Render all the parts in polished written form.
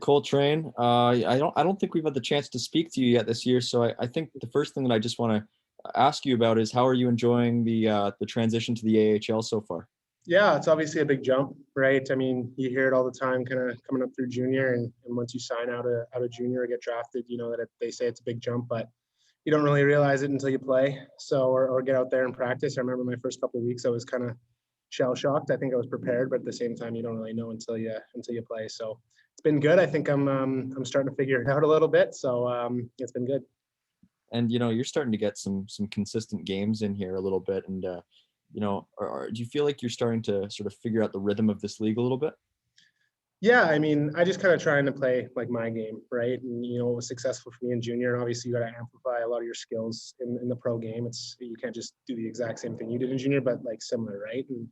Koletrane, I don't think we've had the chance to speak to you yet this year. So I think the first thing that I just want to ask you about is how are you enjoying the transition to the AHL so far? Yeah, it's obviously a big jump, right? I mean, you hear it all the time, kind of coming up through junior, and once you sign out of junior or get drafted, you know that they say it's a big jump, but you don't really realize it until you play. So or get out there and practice. I remember my first couple of weeks, I was kind of shell shocked. I think I was prepared, but at the same time, you don't really know until you play. So it's been good. I think I'm starting to figure it out a little bit. So it's been good. And you're starting to get some consistent games in here a little bit, and do you feel like you're starting to sort of figure out the rhythm of this league a little bit? Yeah, I mean, I just kind of trying to play like my game, right? And it was successful for me in junior, and obviously you got to amplify a lot of your skills in the pro game. You can't just do the exact same thing you did in junior, but like similar, right? And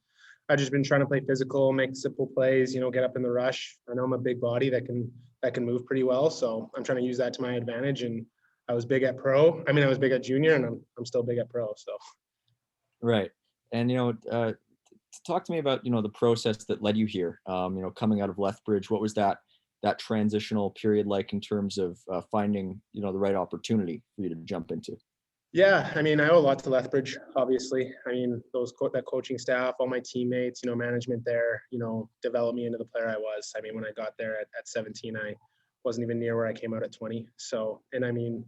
I've just been trying to play physical, make simple plays, get up in the rush. I know I'm a big body that can move pretty well, so I'm trying to use that to my advantage. And I was big at pro. I mean, I was big at junior, and I'm still big at pro. So Right. And talk to me about the process that led you here. Coming out of Lethbridge, what was that transitional period like in terms of finding the right opportunity for you to jump into? yeah, I mean, I owe a lot to Lethbridge, obviously. I mean, that coaching staff, all my teammates, management there, developed me into the player I was. I mean, when I got there at 17, I wasn't even near where I came out at 20. So, and I mean,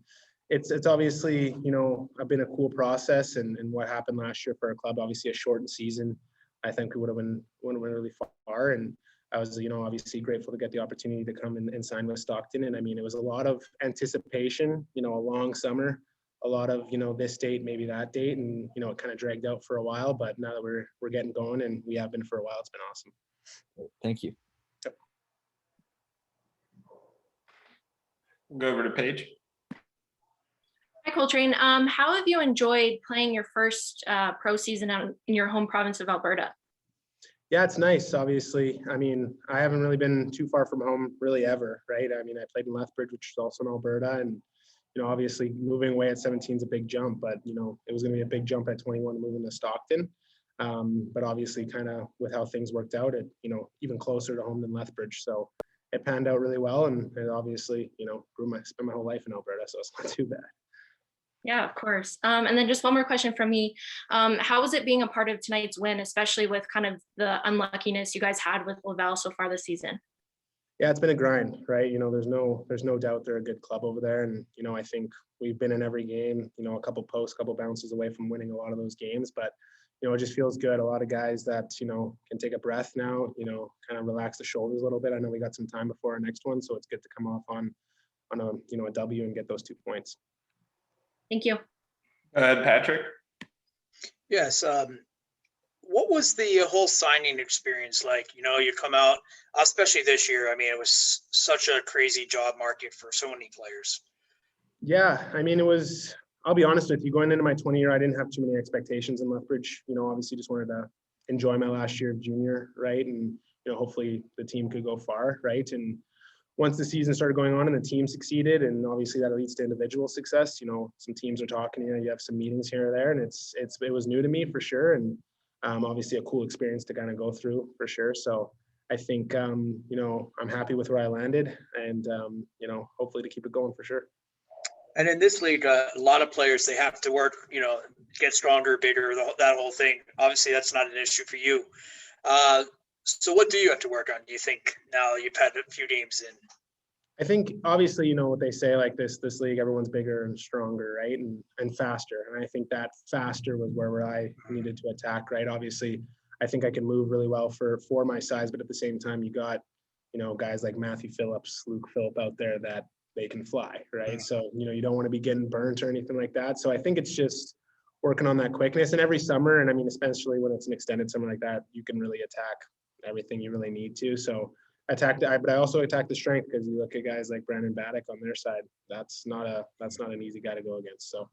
it's obviously, I've been a cool process, and what happened last year for our club, obviously a shortened season. I think we would have went really far, and I was, obviously grateful to get the opportunity to come and sign with Stockton. And I mean, it was a lot of anticipation, a long summer, a lot of, this date, maybe that date, and it kind of dragged out for a while. But now that we're getting going, and we have been for a while, it's been awesome. Thank you. Yep. We'll go over to Paige. Hi, Coltrane. How have you enjoyed playing your first pro season out in your home province of Alberta? Yeah, it's nice. Obviously, I mean, I haven't really been too far from home really ever, right? I mean, I played in Lethbridge, which is also in Alberta, and obviously moving away at 17 is a big jump, but it was going to be a big jump at 21 moving to Stockton. But obviously, kind of with how things worked out, it even closer to home than Lethbridge, so it panned out really well, and it obviously spent my whole life in Alberta, so it's not too bad. Yeah, of course. And then just one more question from me. How was it being a part of tonight's win, especially with kind of the unluckiness you guys had with Laval so far this season? Yeah, it's been a grind, right? There's no doubt they're a good club over there. And, I think we've been in every game, a couple bounces away from winning a lot of those games. But, it just feels good. A lot of guys that, can take a breath now, kind of relax the shoulders a little bit. I know we got some time before our next one, so it's good to come off on a W and get those 2 points. Thank you. Patrick. Yes. What was the whole signing experience like? You come out, especially this year. I mean, it was such a crazy job market for so many players. Yeah, I mean, I'll be honest with you, going into my 20 year, I didn't have too many expectations in Lethbridge. Obviously just wanted to enjoy my last year of junior, right? And, hopefully the team could go far, right? And once the season started going on and the team succeeded, and obviously that leads to individual success, some teams are talking to you have some meetings here or there, and it was new to me for sure. And obviously a cool experience to kind of go through for sure. So I think, I'm happy with where I landed, and, hopefully to keep it going for sure. And in this league, a lot of players, they have to work, get stronger, bigger, that whole thing. Obviously, that's not an issue for you. So what do you have to work on, do you think, now you've had a few games in? I think obviously, what they say, like this league, everyone's bigger and stronger, right? And faster. And I think that faster was where I needed to attack, right? Obviously, I think I can move really well for my size, but at the same time, you got, guys like Matthew Phillips, Luke Phillip out there that they can fly, right? So, you don't want to be getting burnt or anything like that. So I think it's just working on that quickness. And every summer, and I mean, especially when it's an extended summer like that, you can really attack everything you really need to. So but I also attack the strength, because you look at guys like Brandon Baddock on their side. That's not an easy guy to go against. So